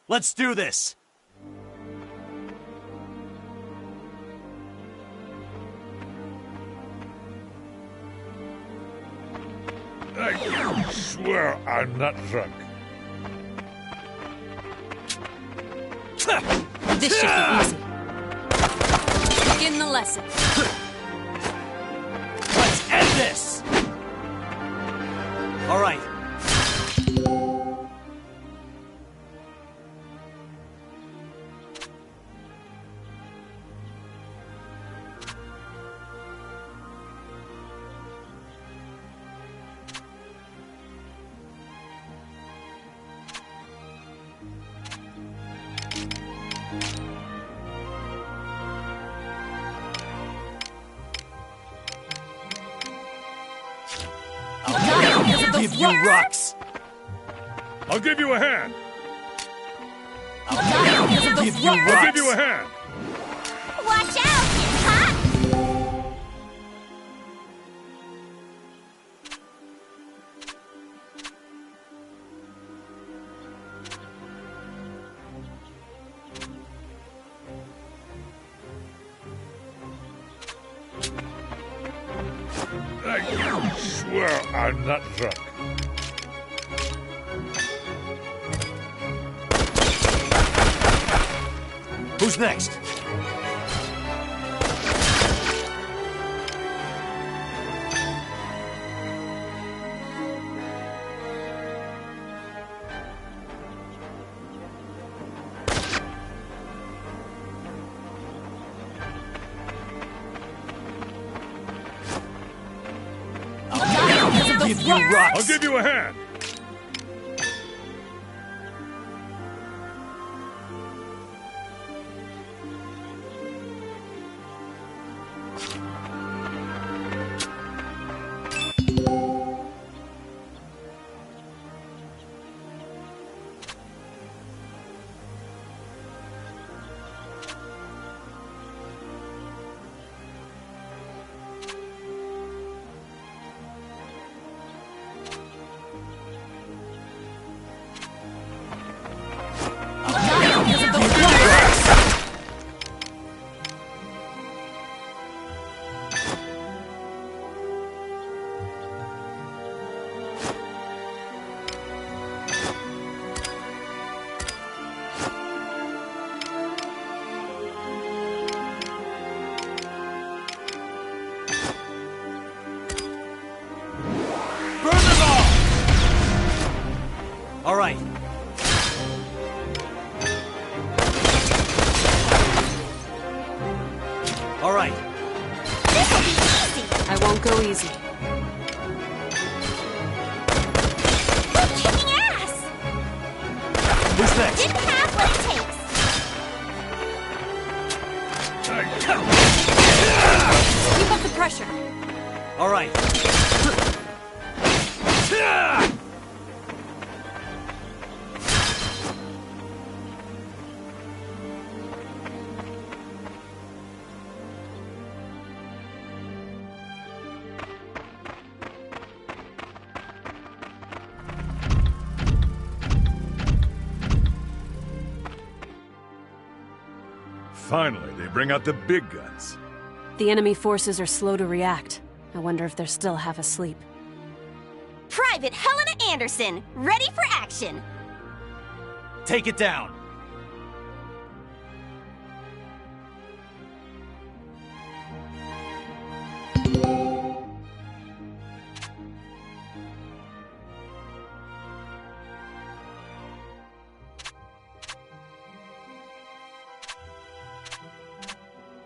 Let's do this! I swear I'm not drunk. This should be easy. Begin the lesson. Let's end this! All right. I'll give you rocks. I'll give you a hand. I'll give you rocks. I'll give you a hand. Watch out, it's hot! I swear I'm not drunk. Who's next? I'll give you rocks. I'll give you a hand. All right. All right. This'll be easy! I won't go easy. You're kicking ass! Who's next? Didn't have what it takes! Keep up the pressure. All right. Finally, they bring out the big guns. The enemy forces are slow to react. I wonder if they're still half asleep. Private Helena Anderson, ready for action! Take it down.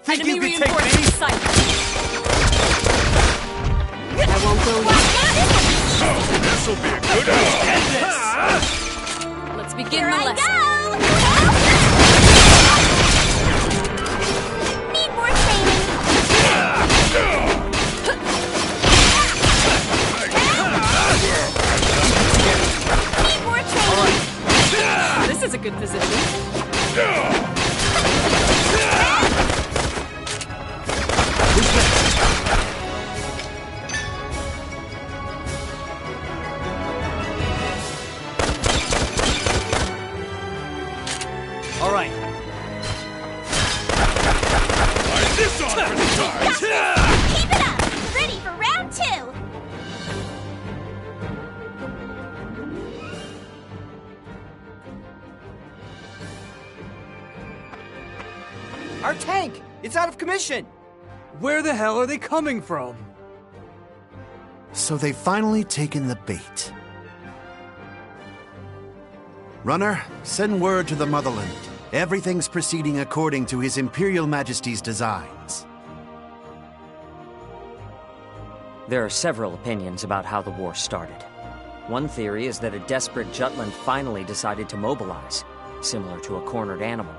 Think you Enemy can take reinforcements me? in sight. I won't go easy. Oh, this'll be a good one. End this! Let's begin Here the I lesson. go! Need more training! Need more training! This is a good position. Who's next? Our tank! It's out of commission! Where the hell are they coming from? So they've finally taken the bait. Runner, send word to the motherland. Everything's proceeding according to His Imperial Majesty's designs. There are several opinions about how the war started. One theory is that a desperate Jutland finally decided to mobilize, similar to a cornered animal.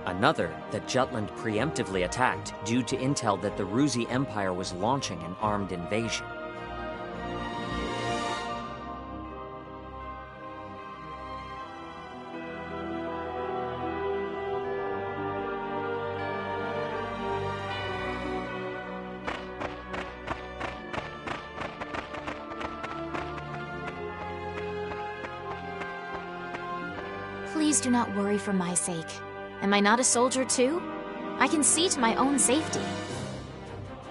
Another, that Jutland preemptively attacked due to intel that the Ruzi Empire was launching an armed invasion. Please do not worry for my sake. Am I not a soldier too? I can see to my own safety.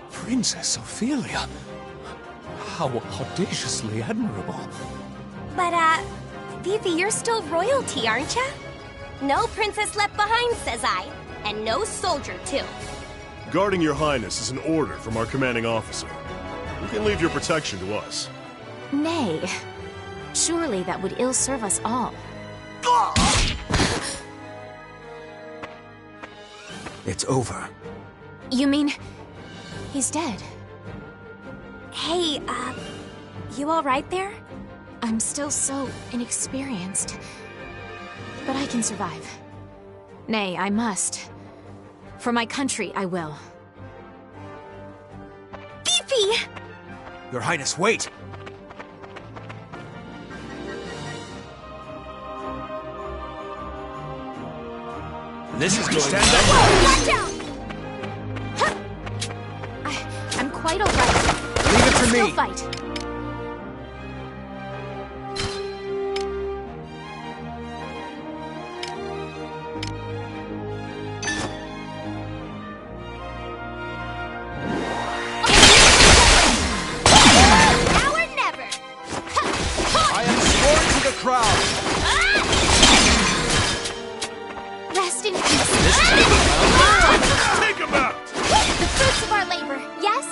Princess Ophelia. How audaciously admirable. But, Vivi, you're still royalty, aren't ya? No princess left behind, says I. And no soldier, too. Guarding your highness is an order from our commanding officer. You can leave your protection to us. Nay. Surely that would ill serve us all. It's over. You mean... he's dead? Hey, you alright there? I'm still so inexperienced. But I can survive. Nay, I must. For my country, I will. Fifi! Your Highness, wait! This is going to Watch out! I'm quite alright. Leave it to Still me! fight. Now or never! I am sworn to the crown! Rest in peace. Take him out! The fruits of our labor, yes?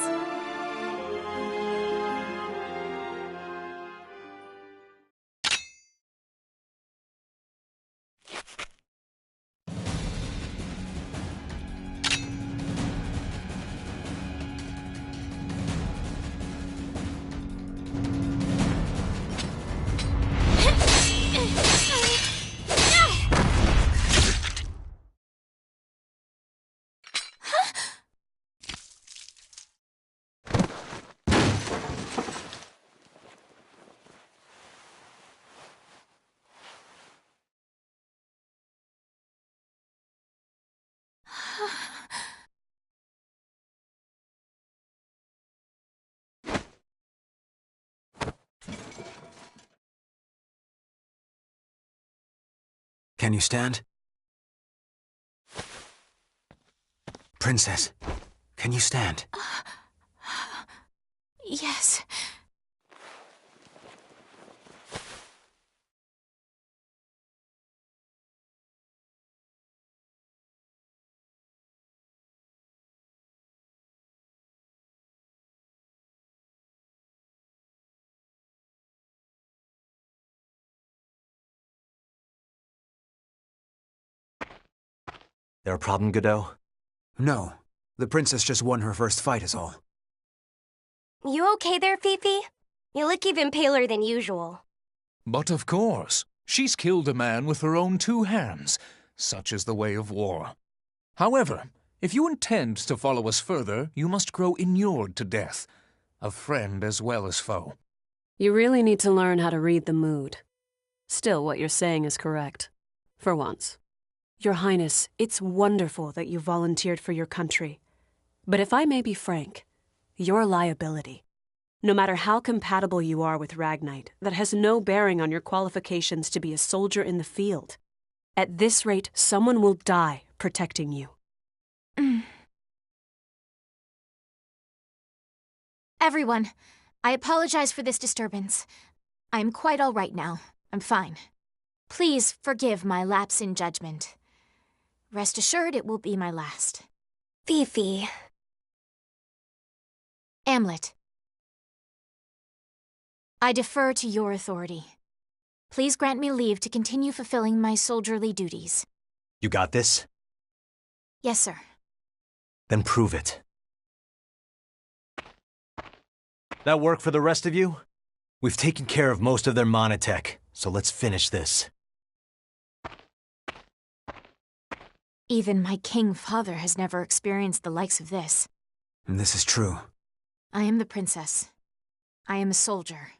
Can you stand? Princess, can you stand? Yes. There a problem, Godot? No. The princess just won her first fight is all. You okay there, Fifi? You look even paler than usual. But of course, she's killed a man with her own two hands. Such is the way of war. However, if you intend to follow us further, you must grow inured to death, of friend as well as foe. You really need to learn how to read the mood. Still, what you're saying is correct. For once. Your Highness, it's wonderful that you volunteered for your country. But if I may be frank, you're a liability. No matter how compatible you are with Ragnite, that has no bearing on your qualifications to be a soldier in the field. At this rate, someone will die protecting you. Everyone, I apologize for this disturbance. I'm quite all right now. I'm fine. Please forgive my lapse in judgment. Rest assured it will be my last. Fifi. Amlet. I defer to your authority. Please grant me leave to continue fulfilling my soldierly duties. You got this? Yes, sir. Then prove it. That work for the rest of you? We've taken care of most of their monotech, so let's finish this. Even my king father has never experienced the likes of this. And this is true. I am the princess. I am a soldier.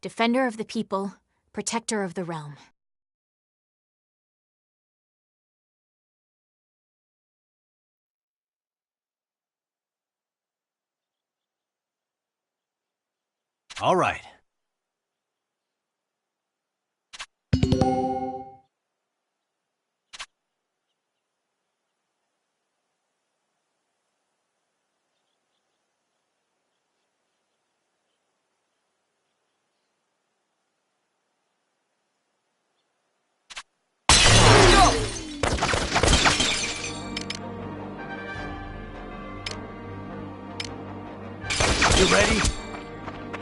Defender of the people, protector of the realm. All right. You ready?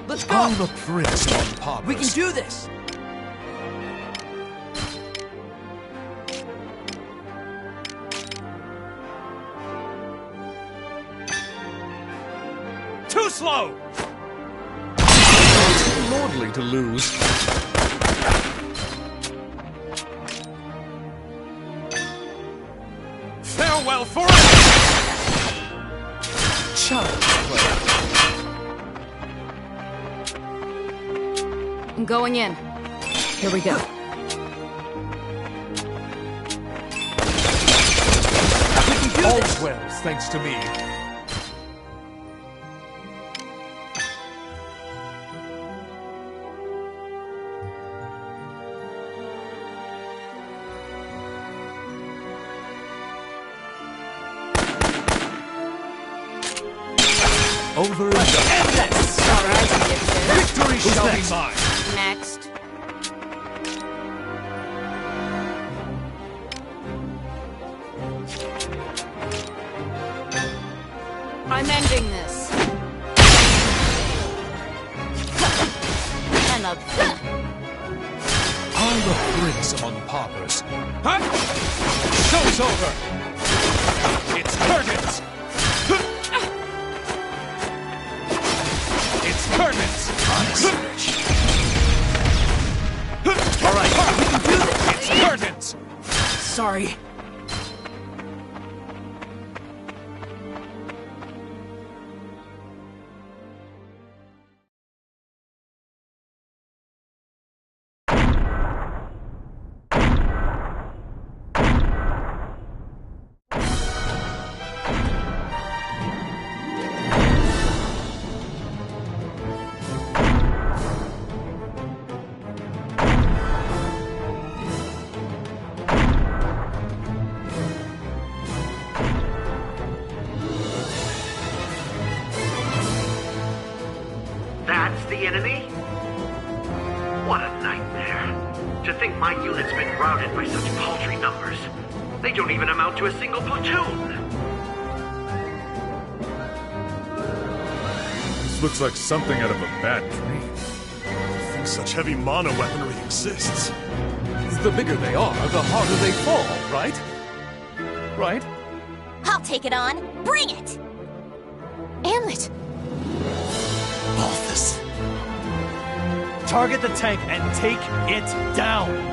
Let's go! I'm the prince on Papa. We can do this! Too slow! It's lordly to lose. Farewell forever! Child's play. I'm going in. Here we go. All's well, thanks to me. Over and done. Victory shall be mine. Next. I'm ending this. And I'm the prince among paupers. Huh? Show's over. It's curtains. It's curtains. All right, we can do this! It's curtains. Sorry. That's the enemy? What a nightmare. To think my unit's been routed by such paltry numbers. They don't even amount to a single platoon. This looks like something out of a bad dream. I think such heavy mono weaponry exists. The bigger they are, the harder they fall, right? Right? I'll take it on. Bring it! Amlet! Balthus. Target the tank and take it down!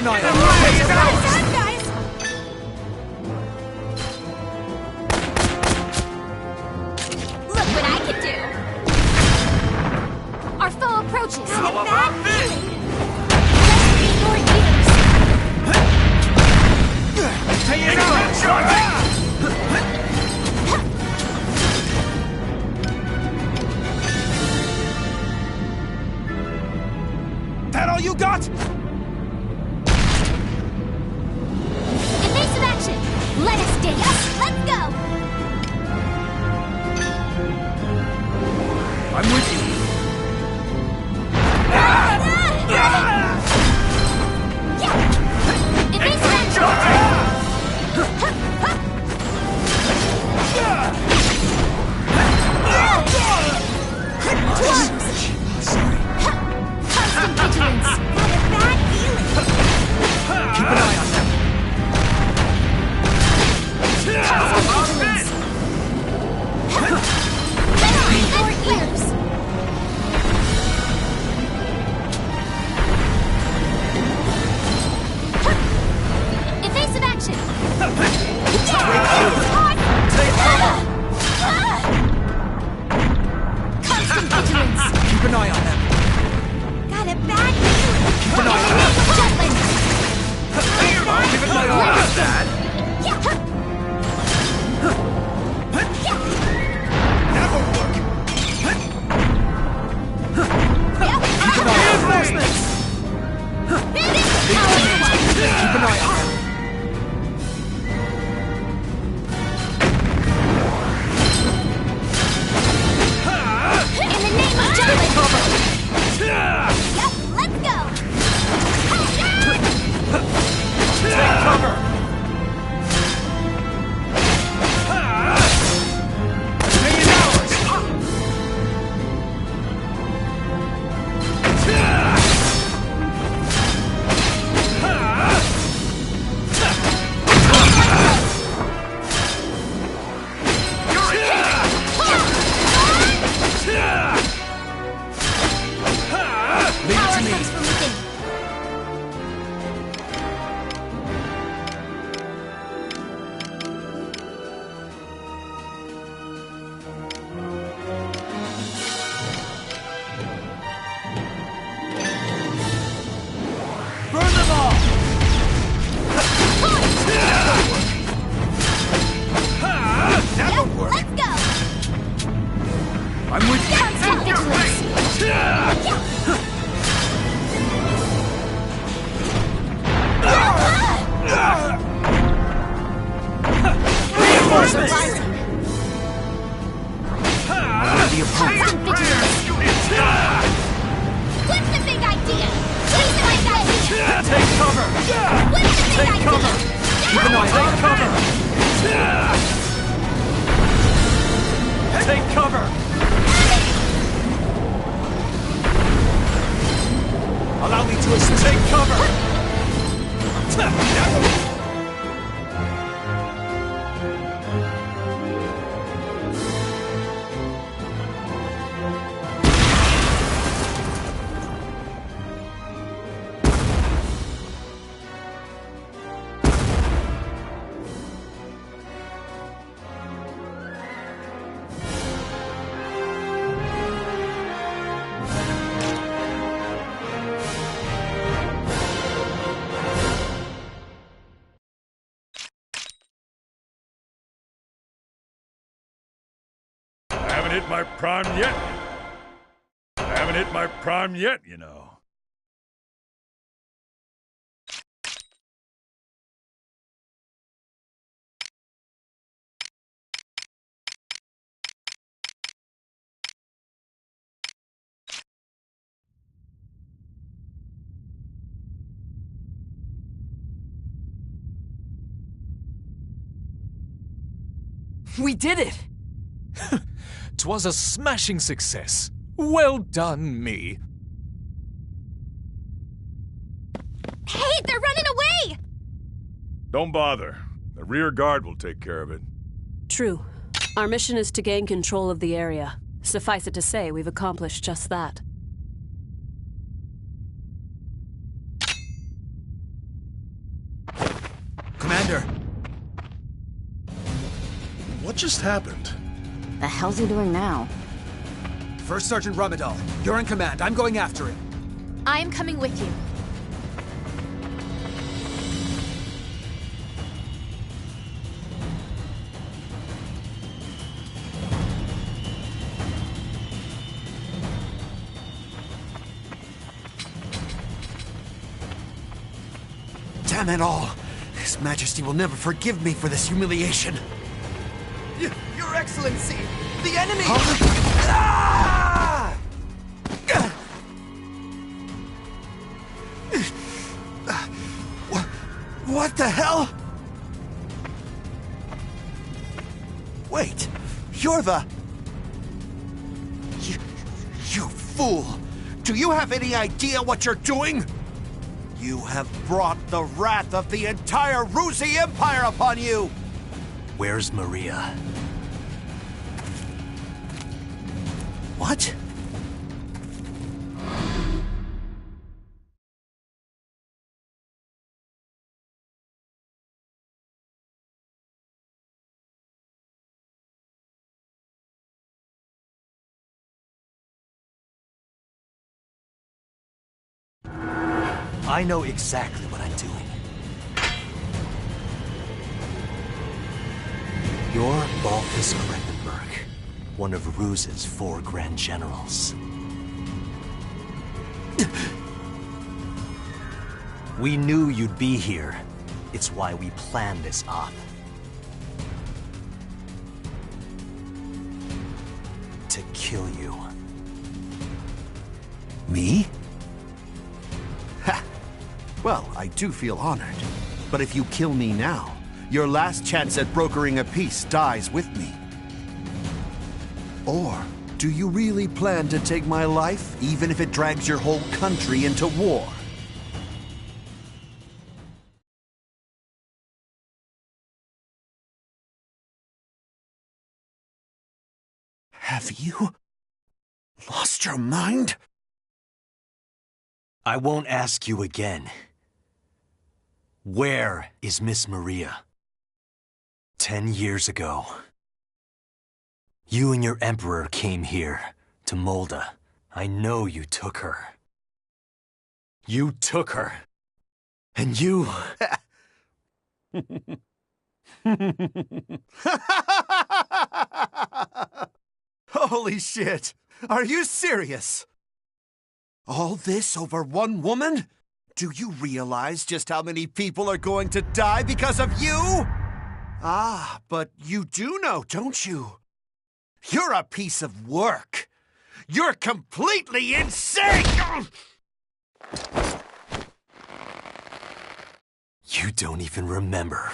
an eye on Guys! Look what I can do! Our foe approaches. How about this? Rein your ears. Take it out! That all you got? Evasive action. Let us dig. Let's go! I'm with you. Evasive action. Constant vigilance. Got a bad feeling. Keep an eye on them. Constant vigilance. Rein your ears. Evasive action. Constant vigilance. Keep an eye on them. Got a bad feeling. Keep an eye on them. Jutland. Keep an eye on them. That won't work. Keep an eye on them. Keep an eye on them. In the name of Jutland. Yep, let's go! Take cover. Take it out. Power comes from within. Burn them all. That'll work. Let's go! I'm with you. Constant vigilance. Reinforcements. The opponent. Constant vigilance. What's the big idea? What's the big idea? Take cover. What's the big Take idea? cover. Keep an eye on Take them. cover. Take cover. Allow me to assist. Take cover. Haven't hit my prime yet. Haven't hit my prime yet, you know. We did it! 'Twas a smashing success. Well done, me. Hey, they're running away! Don't bother. The rear guard will take care of it. True. Our mission is to gain control of the area. Suffice it to say, we've accomplished just that. just happened? The hell's he doing now? First Sergeant Ramadal, you're in command. I'm going after him. I am coming with you. Damn it all! His Majesty will never forgive me for this humiliation. Your Excellency! The enemy! Ah! What the hell? Wait, you're the... You fool! Do you have any idea what you're doing? You have brought the wrath of the entire Ruzi Empire upon you! Where's Maria? What? I know exactly what I'm doing. You're Balthus Krepenberg, one of Ruz's 4 Grand Generals. We knew you'd be here. It's why we planned this op. To kill you. Me? Ha! Well, I do feel honored. But if you kill me now, your last chance at brokering a peace dies with me. Or do you really plan to take my life, even if it drags your whole country into war? Have you lost your mind? I won't ask you again. Where is Miss Maria? 10 years ago, you and your Emperor came here, to Molda. I know you took her. You took her. And you... Holy shit! Are you serious? All this over one woman? Do you realize just how many people are going to die because of you? Ah, but you do know, don't you? You're a piece of work. You're completely insane! You don't even remember.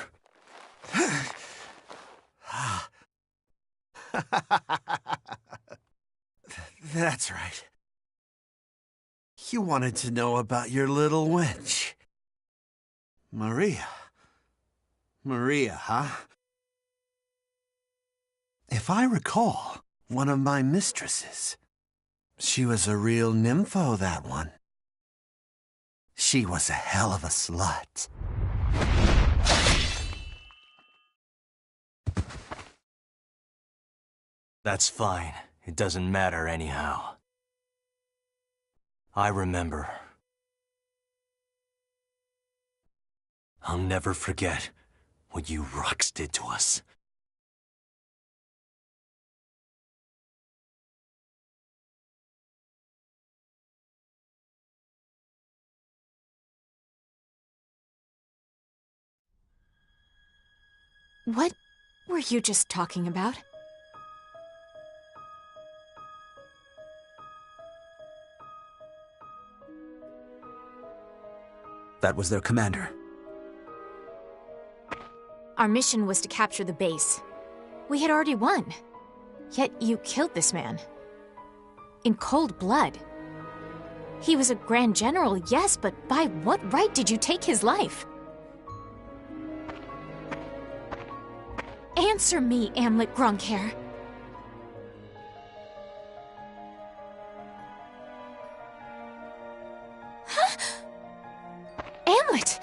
That's right. You wanted to know about your little wench. Maria. Maria, huh? If I recall, one of my mistresses. She was a real nympho, that one. She was a hell of a slut. That's fine. It doesn't matter anyhow. I remember. I'll never forget what you Rux did to us. What were you just talking about? That was their commander. Our mission was to capture the base. We had already won. Yet you killed this man. In cold blood. He was a Grand General, yes, but by what right did you take his life? Answer me, Amlet Gronkhair. Huh? Amlet!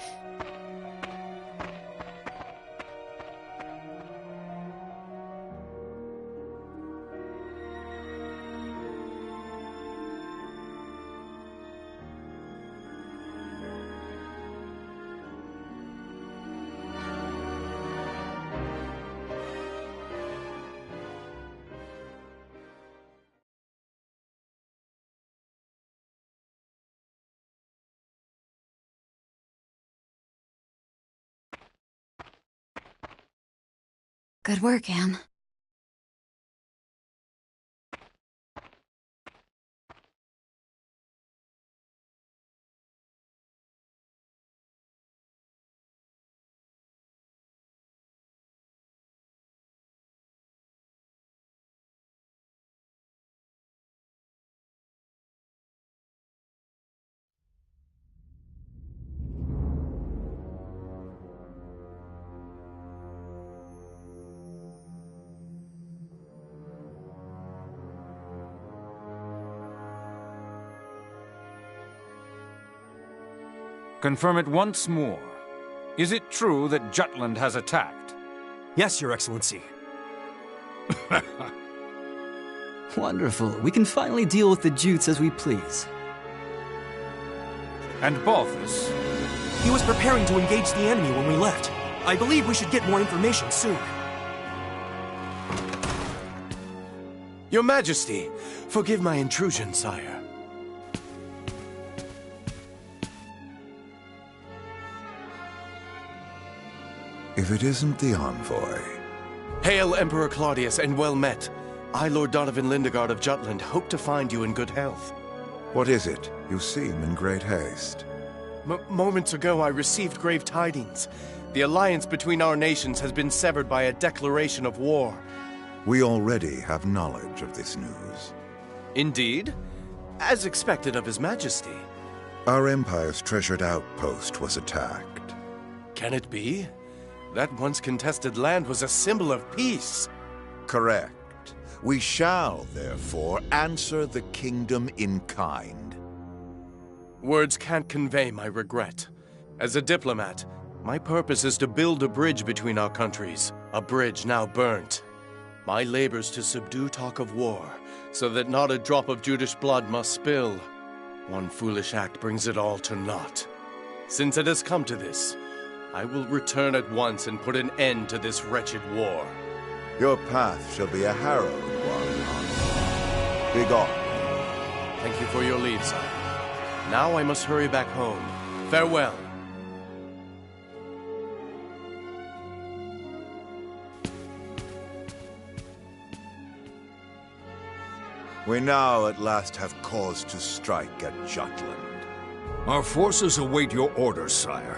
Good work, Anne. Confirm it once more. Is it true that Jutland has attacked? Yes, Your Excellency. Wonderful. We can finally deal with the Jutes as we please. And Balthus? He was preparing to engage the enemy when we left. I believe we should get more information soon. Your Majesty, forgive my intrusion, sire. If it isn't the envoy. Hail, Emperor Claudius, and well met. I, Lord Donovan Lindegard of Jutland, hope to find you in good health. What is it? You seem in great haste. Moments ago, I received grave tidings. The alliance between our nations has been severed by a declaration of war. We already have knowledge of this news. Indeed? As expected of His Majesty. Our Empire's treasured outpost was attacked. Can it be? That once contested land was a symbol of peace. Correct. We shall, therefore, answer the kingdom in kind. Words can't convey my regret. As a diplomat, my purpose is to build a bridge between our countries, a bridge now burnt. My labors to subdue talk of war, so that not a drop of Judish blood must spill. One foolish act brings it all to naught. Since it has come to this, I will return at once and put an end to this wretched war. Your path shall be a harrowed one. Begone. Thank you for your leave, sire. Now I must hurry back home. Farewell. We now at last have cause to strike at Jutland. Our forces await your orders, sire.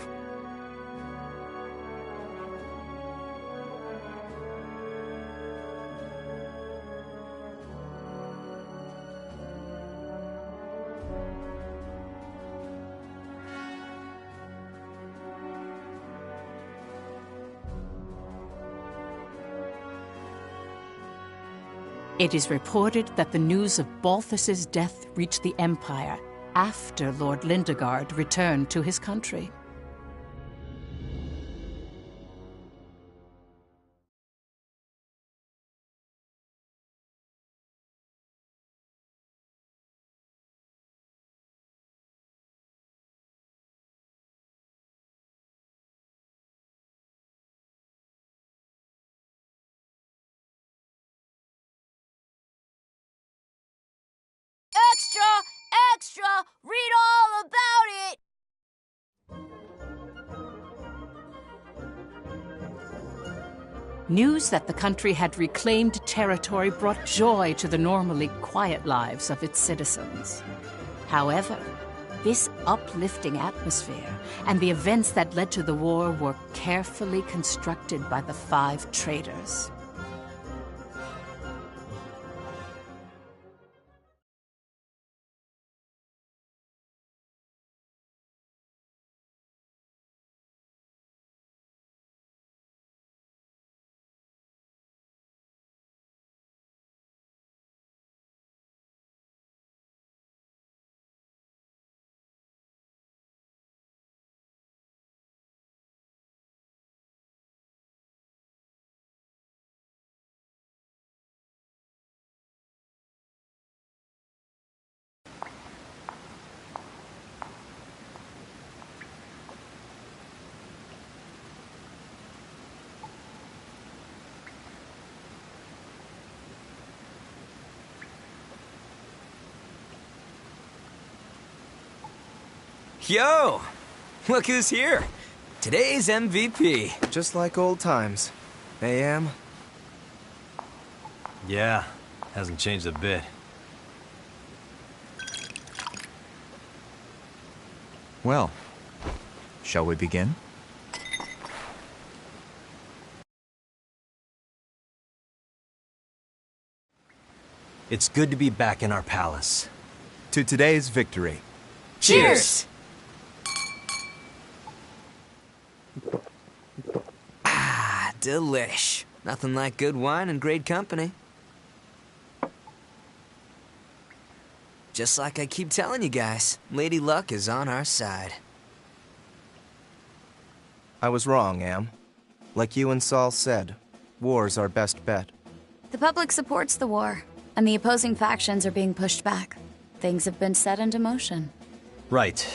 It is reported that the news of Balthus's death reached the Empire after Lord Lindegard returned to his country. Extra! Extra! Read all about it! News that the country had reclaimed territory brought joy to the normally quiet lives of its citizens. However, this uplifting atmosphere and the events that led to the war were carefully constructed by the 5 traitors. Yo! Look who's here! Today's MVP. Just like old times. AM, Yeah, hasn't changed a bit. Well, shall we begin? It's good to be back in our palace. To today's victory. Cheers! Delish. Nothing like good wine and great company. Just like I keep telling you guys, Lady Luck is on our side. I was wrong, Am. Like you and Saul said, war's our best bet. The public supports the war, and the opposing factions are being pushed back. Things have been set into motion. Right.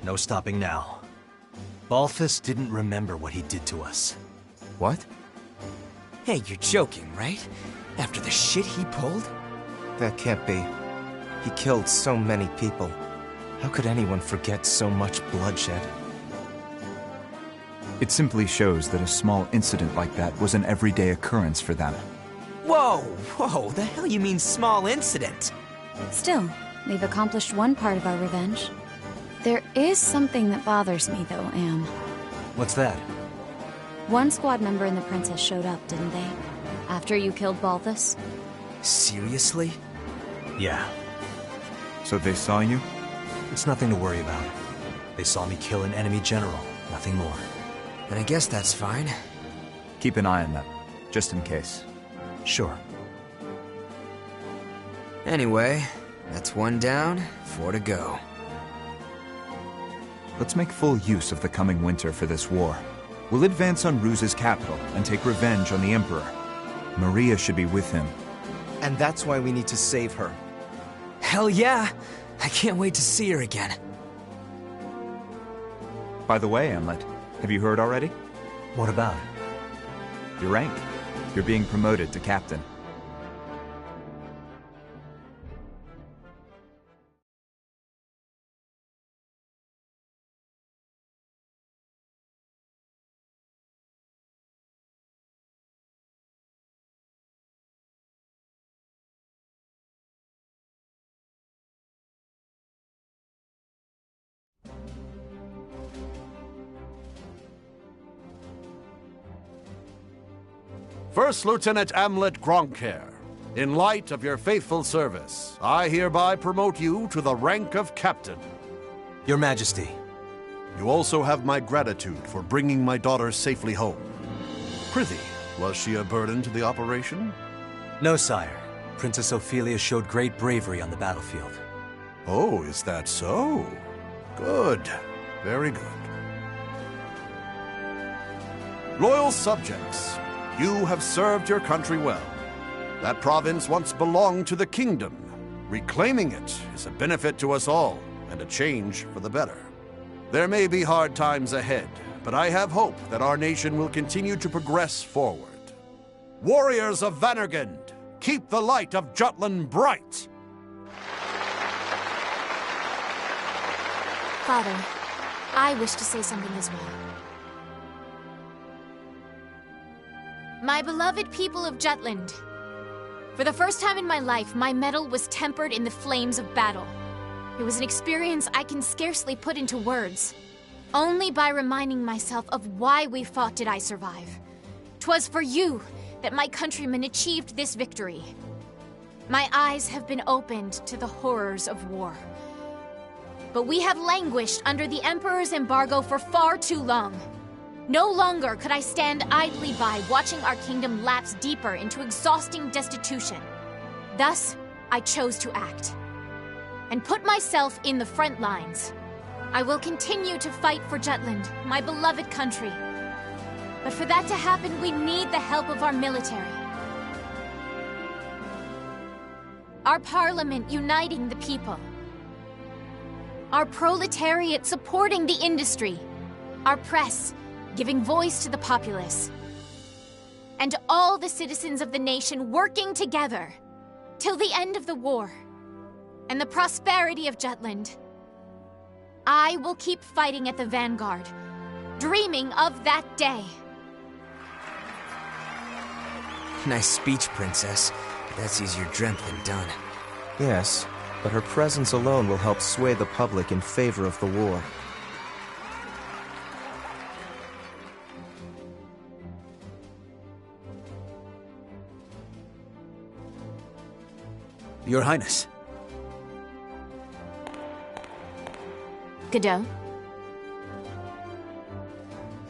No stopping now. Balthus didn't remember what he did to us. What? Hey, you're joking, right? After the shit he pulled? That can't be. He killed so many people. How could anyone forget so much bloodshed? It simply shows that a small incident like that was an everyday occurrence for them. Whoa, the hell you mean small incident? Still, they've accomplished one part of our revenge. There is something that bothers me, though, Am. What's that? One squad member and the princess showed up, didn't they? After you killed Balthus? Seriously? Yeah. So they saw you? It's nothing to worry about. They saw me kill an enemy general, nothing more. And I guess that's fine. Keep an eye on them, just in case. Sure. Anyway, that's one down, 4 to go. Let's make full use of the coming winter for this war. We'll advance on Ruse's capital and take revenge on the Emperor. Maria should be with him. And that's why we need to save her. Hell yeah! I can't wait to see her again. By the way, Amlet, have you heard already? What about? Your rank. You're being promoted to captain. First Lieutenant Amlet Gronkair, in light of your faithful service, I hereby promote you to the rank of captain. Your Majesty. You also have my gratitude for bringing my daughter safely home. Prithee, was she a burden to the operation? No, sire. Princess Ophelia showed great bravery on the battlefield. Oh, is that so? Good. Very good. Loyal subjects, you have served your country well. That province once belonged to the kingdom. Reclaiming it is a benefit to us all, and a change for the better. There may be hard times ahead, but I have hope that our nation will continue to progress forward. Warriors of Vannergund, keep the light of Jutland bright! Father, I wish to say something as well. My beloved people of Jutland, for the first time in my life, my mettle was tempered in the flames of battle. It was an experience I can scarcely put into words. Only by reminding myself of why we fought did I survive. 'Twas for you that my countrymen achieved this victory. My eyes have been opened to the horrors of war. But we have languished under the Emperor's embargo for far too long. No longer could I stand idly by watching our kingdom lapse deeper into exhausting destitution. Thus, I chose to act and put myself in the front lines. I will continue to fight for Jutland, my beloved country. But for that to happen, we need the help of our military. Our parliament uniting the people. Our proletariat supporting the industry. Our press giving voice to the populace. And all the citizens of the nation working together till the end of the war and the prosperity of Jutland. I will keep fighting at the vanguard, dreaming of that day. Nice speech, Princess. That's easier dreamt than done. Yes, but her presence alone will help sway the public in favor of the war. Your Highness. Godot?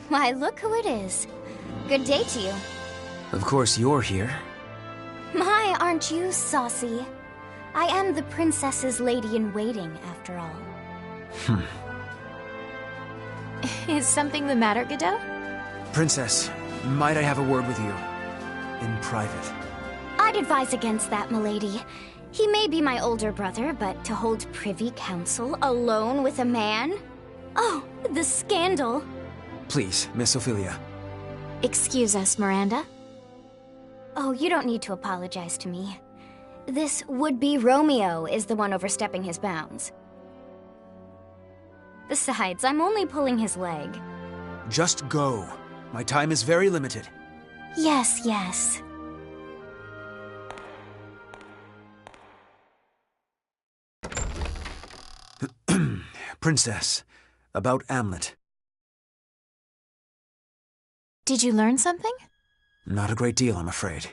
Why, look who it is. Good day to you. Of course you're here. My, aren't you saucy? I am the princess's lady-in-waiting, after all. Is something the matter, Godot? Princess, might I have a word with you? In private. I'd advise against that, milady. He may be my older brother, but to hold privy council alone with a man? Oh, the scandal. Please, Miss Ophelia. Excuse us, Miranda. Oh, you don't need to apologize to me. This would-be Romeo is the one overstepping his bounds. Besides, I'm only pulling his leg. Just go. My time is very limited. Yes, yes. Princess, about Amlet. Did you learn something? Not a great deal, I'm afraid.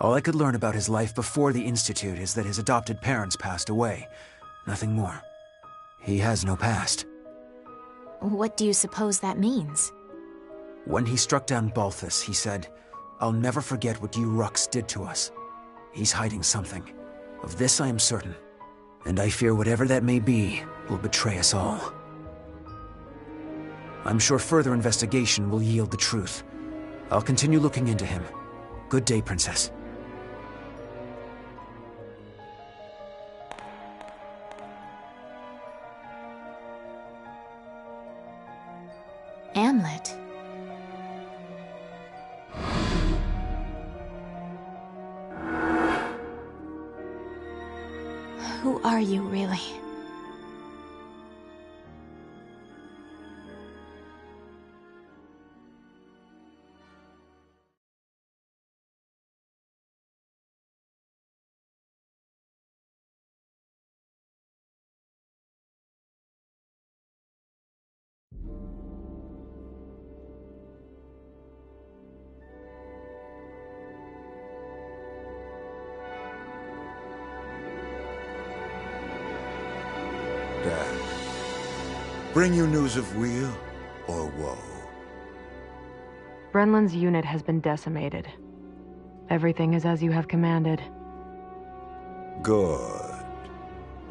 All I could learn about his life before the Institute is that his adopted parents passed away. Nothing more. He has no past. What do you suppose that means? When he struck down Balthus, he said, "I'll never forget what you Ruks did to us." He's hiding something. Of this I am certain. And I fear whatever that may be will betray us all. I'm sure further investigation will yield the truth. I'll continue looking into him. Good day, Princess. Amlet. Who are you, really? Dad, bring you news of weal or woe? Brenlin's unit has been decimated. Everything is as you have commanded. Good.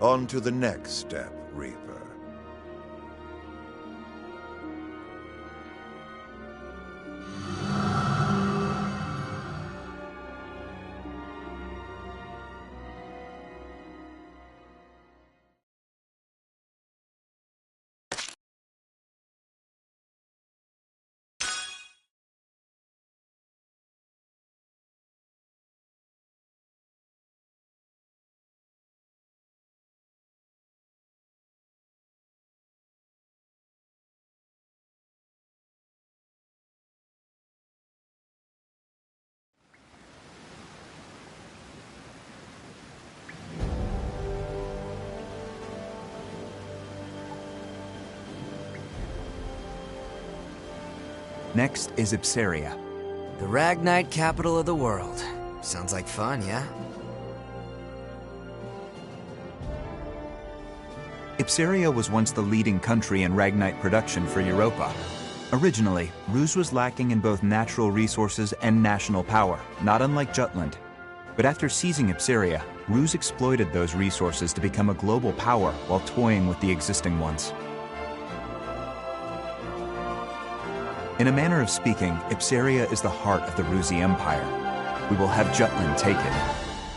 On to the next step, Reaper. Next is Ipsaria. The Ragnite capital of the world. Sounds like fun, yeah? Ipsaria was once the leading country in Ragnite production for Europa. Originally, Ruse was lacking in both natural resources and national power, not unlike Jutland. But after seizing Ipsaria, Ruse exploited those resources to become a global power while toying with the existing ones. In a manner of speaking, Ipsaria is the heart of the Rusi Empire. We will have Jutland take it.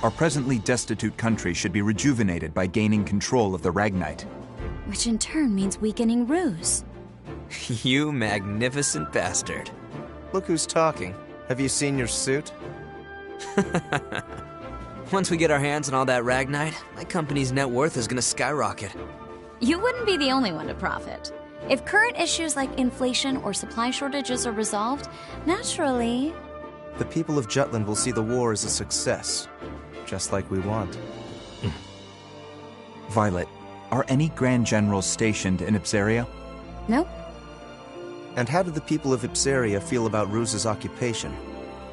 Our presently destitute country should be rejuvenated by gaining control of the Ragnite. Which in turn means weakening Ruse. You magnificent bastard. Look who's talking. Have you seen your suit? Once we get our hands on all that Ragnite, my company's net worth is gonna skyrocket. You wouldn't be the only one to profit. If current issues like inflation or supply shortages are resolved, naturally... The people of Jutland will see the war as a success. just like we want. Violet, are any Grand Generals stationed in Ipsaria? Nope. And how do the people of Ipsaria feel about Ruse's occupation?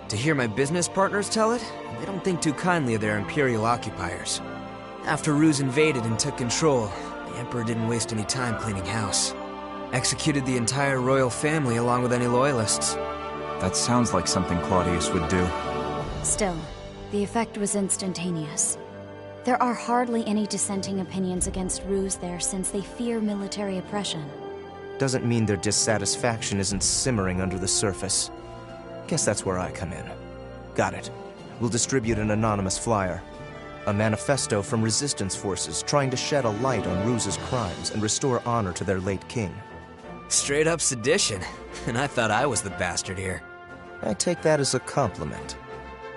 To hear my business partners tell it, they don't think too kindly of their Imperial occupiers. After Ruse invaded and took control, the Emperor didn't waste any time cleaning house. Executed the entire royal family along with any loyalists. That sounds like something Claudius would do. Still, the effect was instantaneous. There are hardly any dissenting opinions against Ruse there since they fear military oppression. Doesn't mean their dissatisfaction isn't simmering under the surface. Guess that's where I come in. Got it. We'll distribute an anonymous flyer. A manifesto from resistance forces trying to shed a light on Ruse's crimes and restore honor to their late king. Straight up sedition. And I thought I was the bastard here. I take that as a compliment.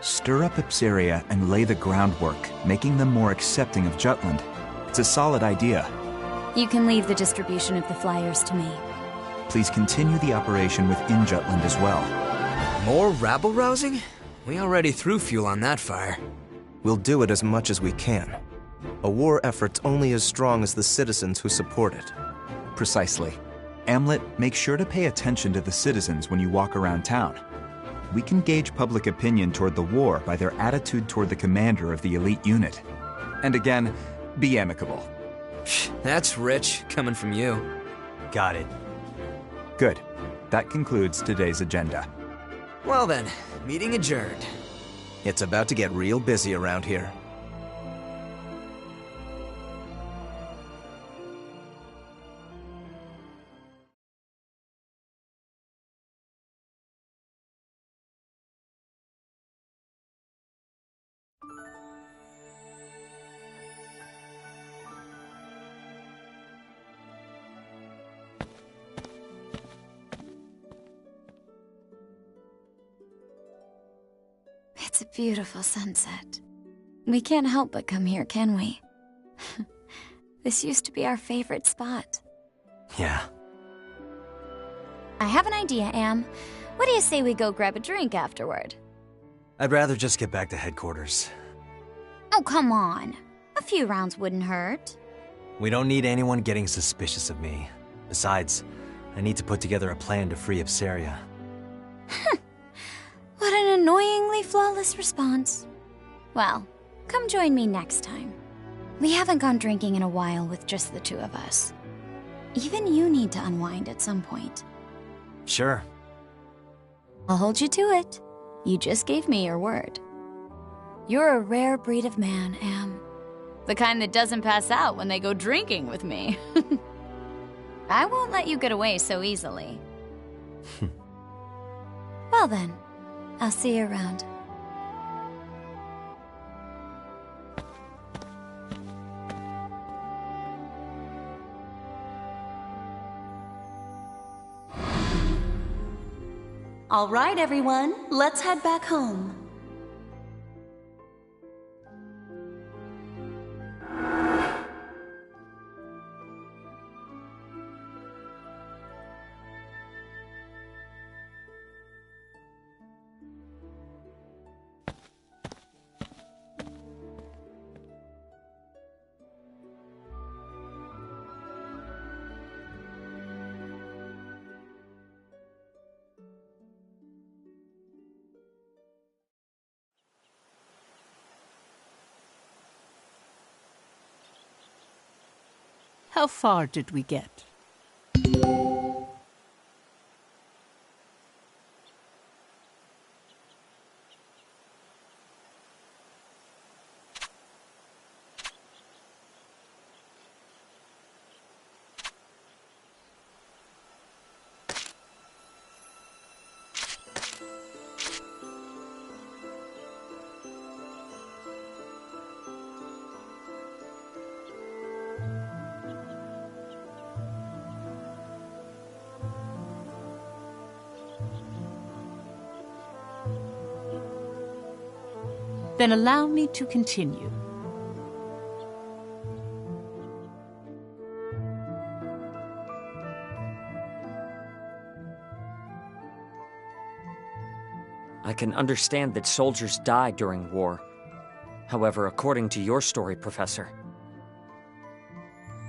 Stir up Ipsaria and lay the groundwork, making them more accepting of Jutland. It's a solid idea. You can leave the distribution of the flyers to me. Please continue the operation within Jutland as well. More rabble-rousing? We already threw fuel on that fire. We'll do it as much as we can. A war effort's only as strong as the citizens who support it. Precisely. Amlet, make sure to pay attention to the citizens when you walk around town. We can gauge public opinion toward the war by their attitude toward the commander of the elite unit. And again, be amicable. That's rich, coming from you. Got it. Good. That concludes today's agenda. Well then, meeting adjourned. It's about to get real busy around here. It's a beautiful sunset. We can't help but come here, can we? This used to be our favorite spot. Yeah. I have an idea, Am. What do you say we go grab a drink afterward? I'd rather just get back to headquarters. Oh, come on. A few rounds wouldn't hurt. We don't need anyone getting suspicious of me. Besides, I need to put together a plan to free Ipsaria. What an annoyingly flawless response. Well, come join me next time. We haven't gone drinking in a while with just the two of us. Even you need to unwind at some point. Sure. I'll hold you to it. You just gave me your word. You're a rare breed of man, Am. The kind that doesn't pass out when they go drinking with me. I won't let you get away so easily. Well then, I'll see you around. All right, everyone, let's head back home. How far did we get? Then allow me to continue. I can understand that soldiers die during war. However, according to your story, Professor,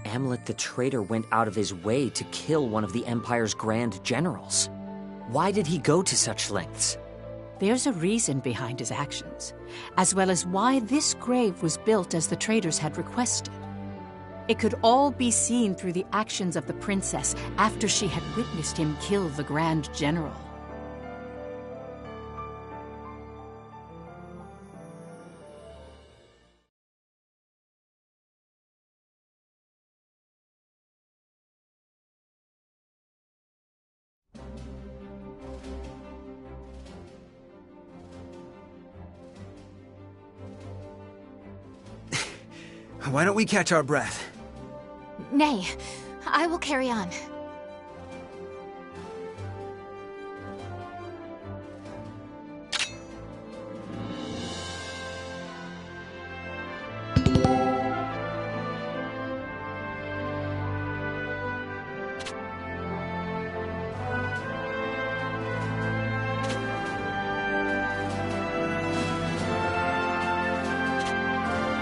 Amlet the traitor went out of his way to kill one of the Empire's grand generals. Why did he go to such lengths? There's a reason behind his actions, as well as why this grave was built as the traders had requested. It could all be seen through the actions of the princess after she had witnessed him kill the Grand General. Why don't we catch our breath? Nay, I will carry on.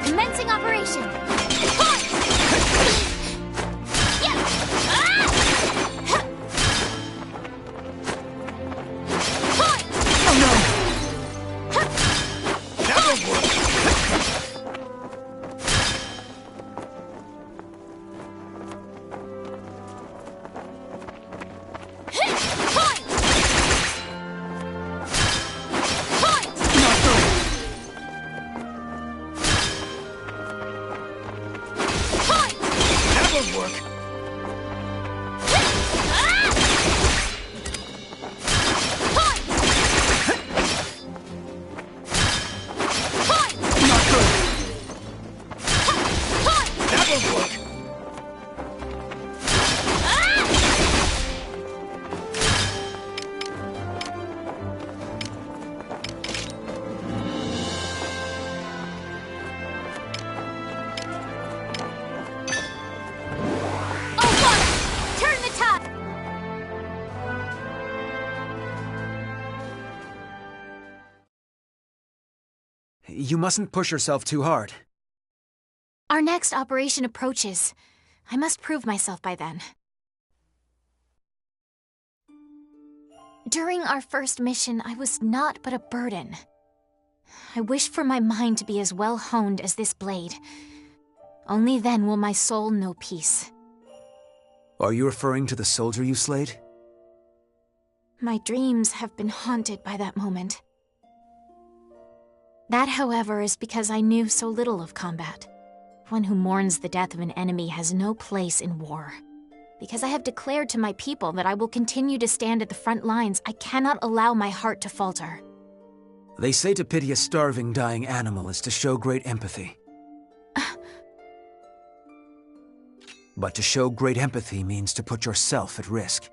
Commencing operation! You mustn't push yourself too hard. Our next operation approaches. I must prove myself by then. During our first mission, I was naught but a burden. I wish for my mind to be as well honed as this blade. Only then will my soul know peace. Are you referring to the soldier you slayed? My dreams have been haunted by that moment. That, however, is because I knew so little of combat. One who mourns the death of an enemy has no place in war. Because I have declared to my people that I will continue to stand at the front lines, I cannot allow my heart to falter. They say to pity a starving, dying animal is to show great empathy. But to show great empathy means to put yourself at risk.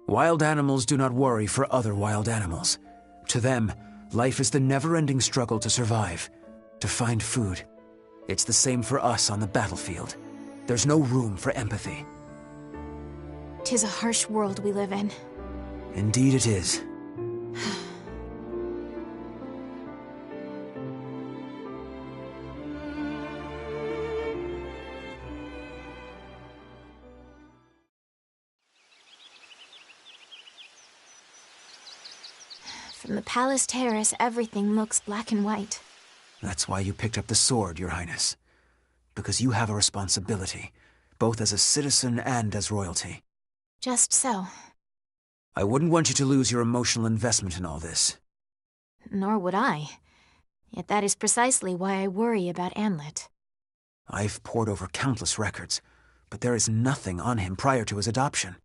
Wild animals do not worry for other wild animals. To them, life is the never-ending struggle to survive, to find food. It's the same for us on the battlefield. There's no room for empathy. 'Tis a harsh world we live in. Indeed it is. From the palace terrace, everything looks black and white. That's why you picked up the sword, Your Highness. Because you have a responsibility, both as a citizen and as royalty. Just so. I wouldn't want you to lose your emotional investment in all this. Nor would I. Yet that is precisely why I worry about Amlet. I've pored over countless records, but there is nothing on him prior to his adoption.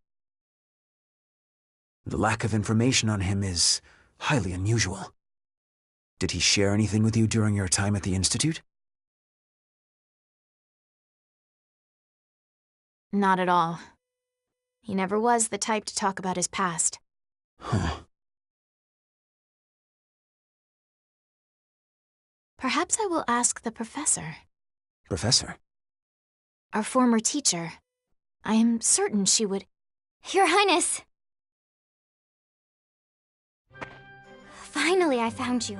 The lack of information on him is highly unusual. Did he share anything with you during your time at the Institute? Not at all. He never was the type to talk about his past. Huh. Perhaps I will ask the professor. Professor? Our former teacher. I am certain she would... Your Highness! Finally, I found you.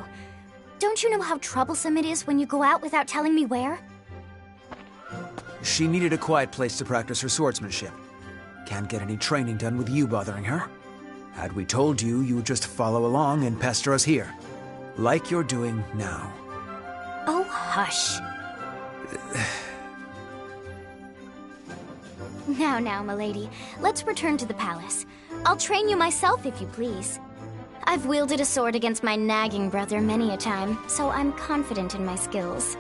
Don't you know how troublesome it is when you go out without telling me where? She needed a quiet place to practice her swordsmanship. Can't get any training done with you bothering her. Had we told you, you would just follow along and pester us here. Like you're doing now. Oh, hush. Now, milady. Let's return to the palace. I'll train you myself, if you please. I've wielded a sword against my nagging brother many a time, so I'm confident in my skills.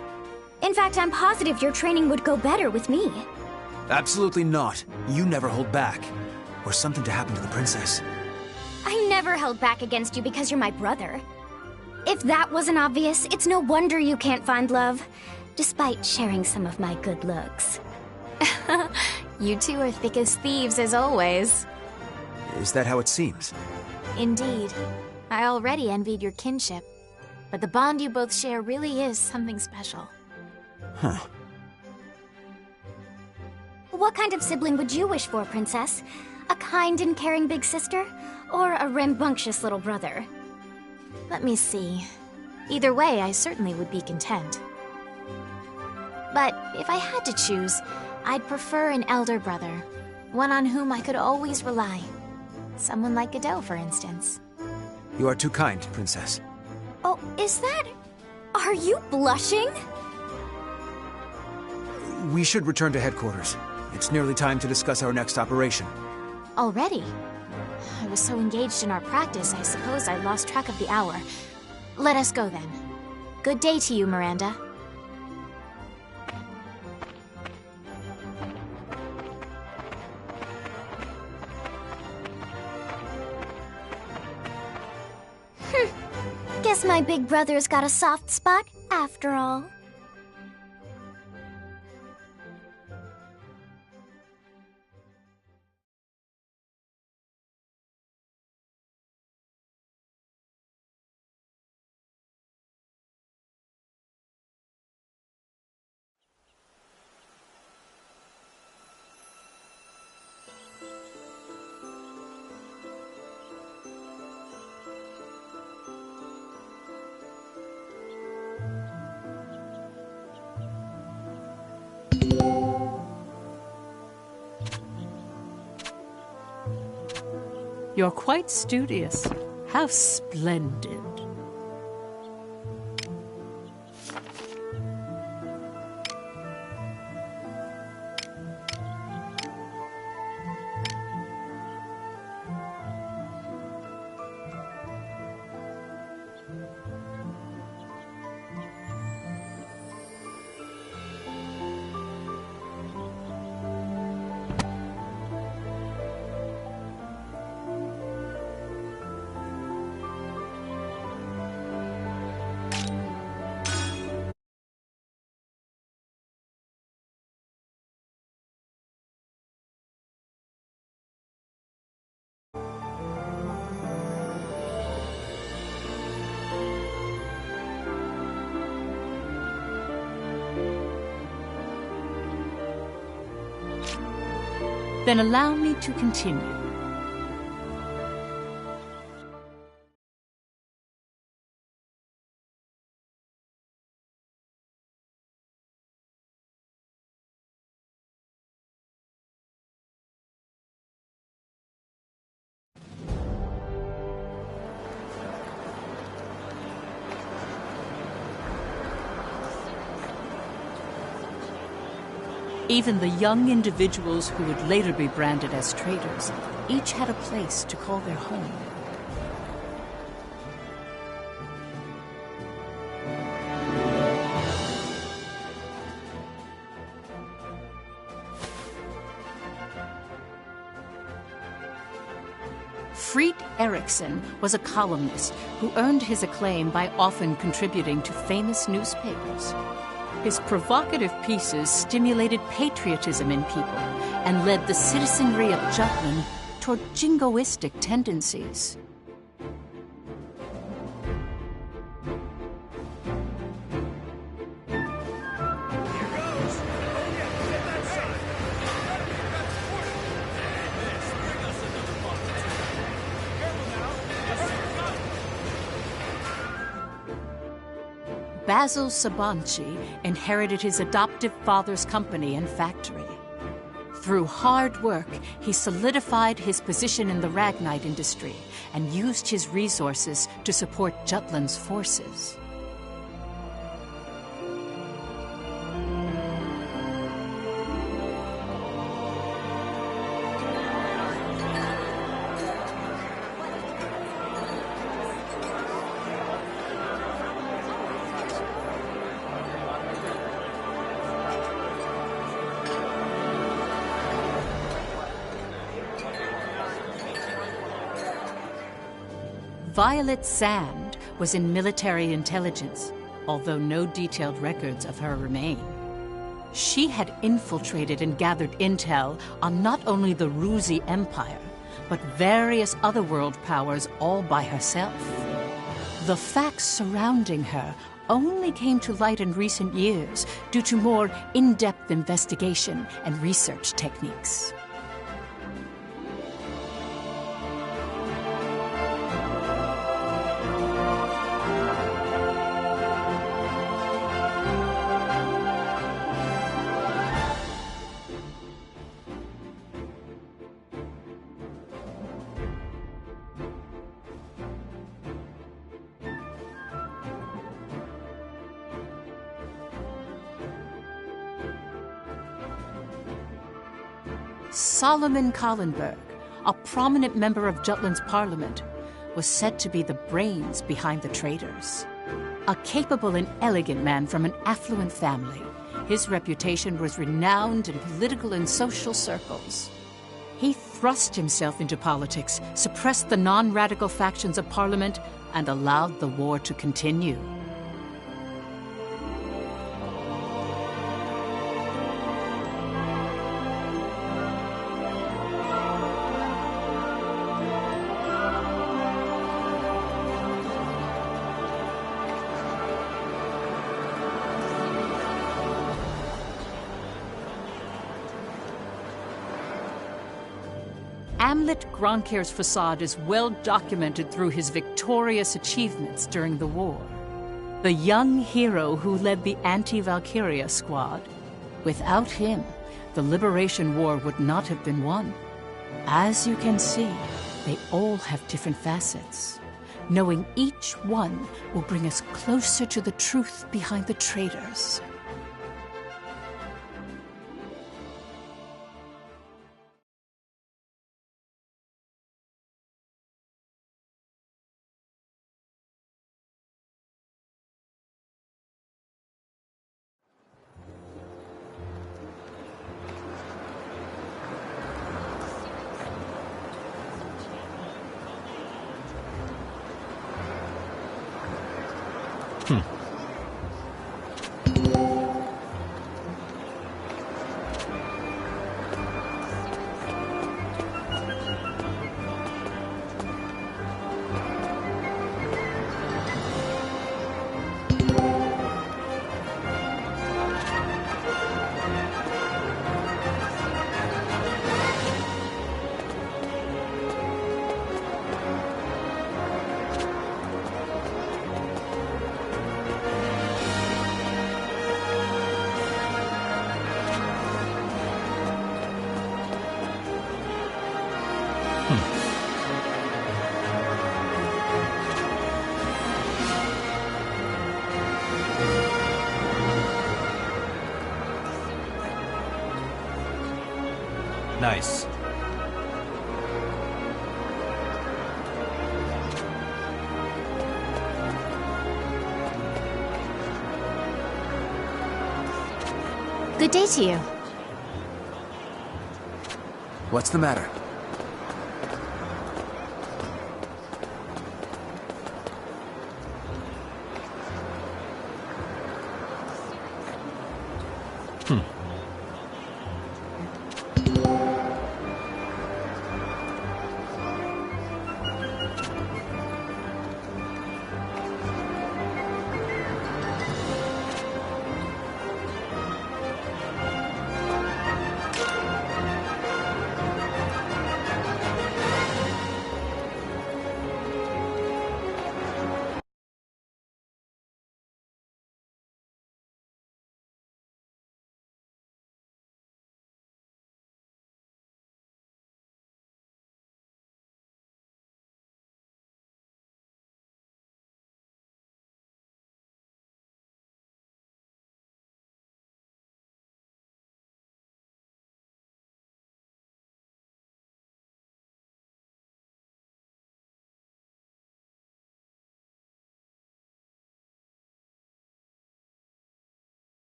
In fact, I'm positive your training would go better with me. Absolutely not. You never hold back. Or something to happen to the princess. I never held back against you because you're my brother. If that wasn't obvious, it's no wonder you can't find love, despite sharing some of my good looks. You two are thick as thieves, as always. Is that how it seems? Indeed. I already envied your kinship, but the bond you both share really is something special. Huh. What kind of sibling would you wish for, Princess? A kind and caring big sister? Or a rambunctious little brother? Let me see. Either way, I certainly would be content. But if I had to choose, I'd prefer an elder brother. One on whom I could always rely. Someone like Godot, for instance. You are too kind, Princess. Oh, is that... Are you blushing? We should return to headquarters. It's nearly time to discuss our next operation. Already? I was so engaged in our practice, I suppose I lost track of the hour. Let us go then. Good day to you, Miranda. Guess my big brother's got a soft spot after all. You're quite studious. How splendid. Then allow me to continue. Even the young individuals who would later be branded as traitors, each had a place to call their home. Fried Eriksson was a columnist who earned his acclaim by often contributing to famous newspapers. His provocative pieces stimulated patriotism in people and led the citizenry of Jutland toward jingoistic tendencies. Basil Sabanci inherited his adoptive father's company and factory. Through hard work, he solidified his position in the Ragnite industry and used his resources to support Jutland's forces. Violet Sand was in military intelligence, although no detailed records of her remain. She had infiltrated and gathered intel on not only the Ruzi Empire, but various other world powers all by herself. The facts surrounding her only came to light in recent years due to more in-depth investigation and research techniques. Solomon Kallenberg, a prominent member of Jutland's parliament, was said to be the brains behind the traitors. A capable and elegant man from an affluent family, his reputation was renowned in political and social circles. He thrust himself into politics, suppressed the non-radical factions of parliament, and allowed the war to continue. Amlet Gronkir's facade is well documented through his victorious achievements during the war. The young hero who led the anti-Valkyria squad. Without him, the Liberation War would not have been won. As you can see, they all have different facets. Knowing each one will bring us closer to the truth behind the traitors. Nice. Good day to you. What's the matter?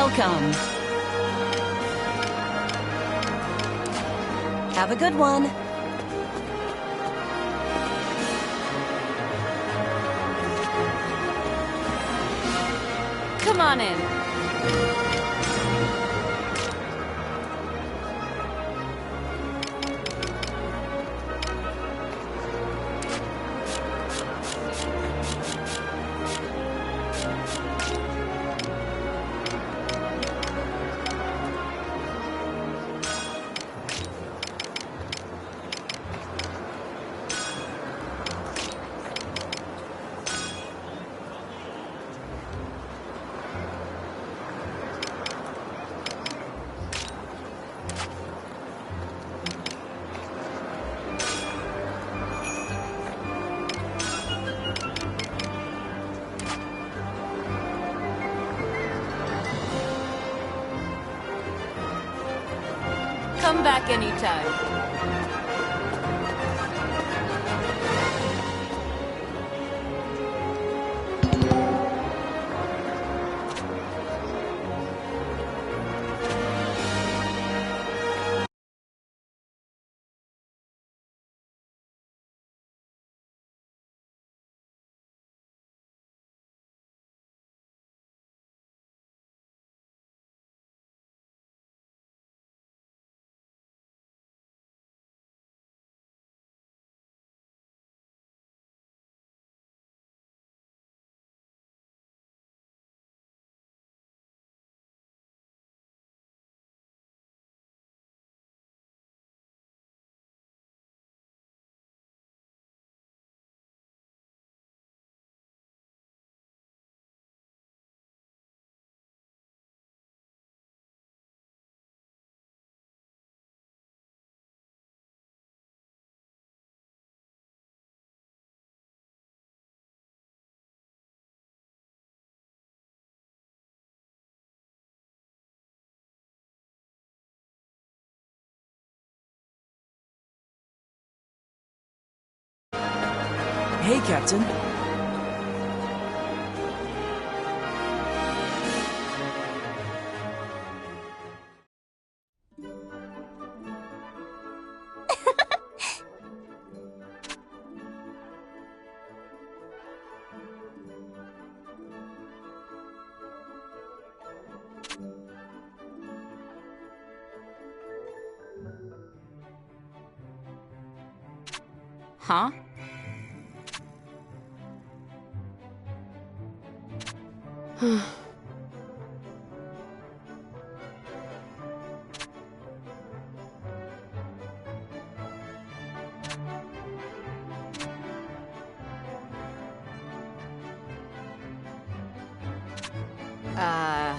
Welcome. Have a good one. Come on in. Come back anytime. Hey, Captain. Huh? Uh...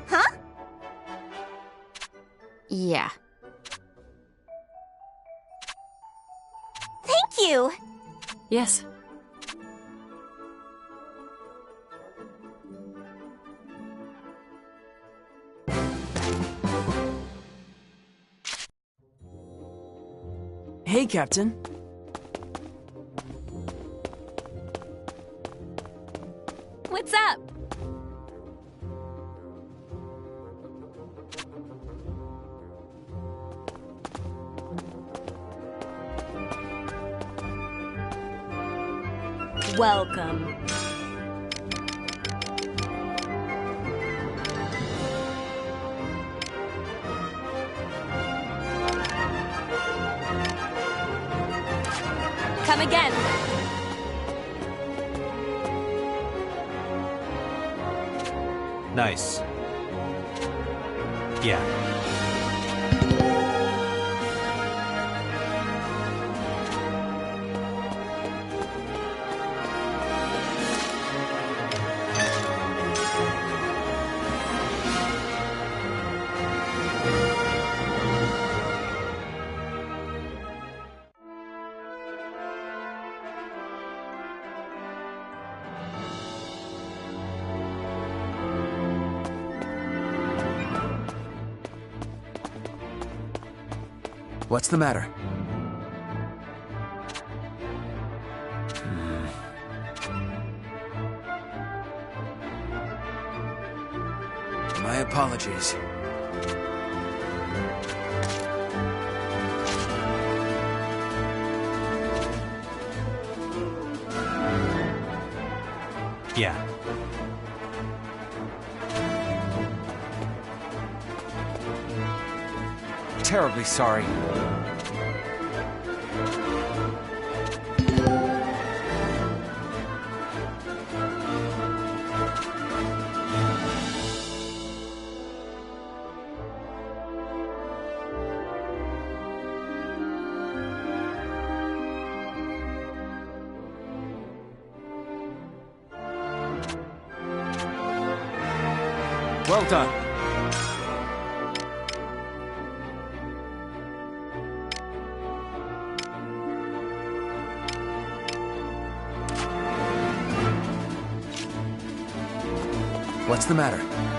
Huh? Yeah. Thank you! Yes. Hey, Captain. What's up? Welcome. Come again. Nice. Yeah. What's the matter? My apologies. Yeah. Terribly sorry. Well done. What's the matter?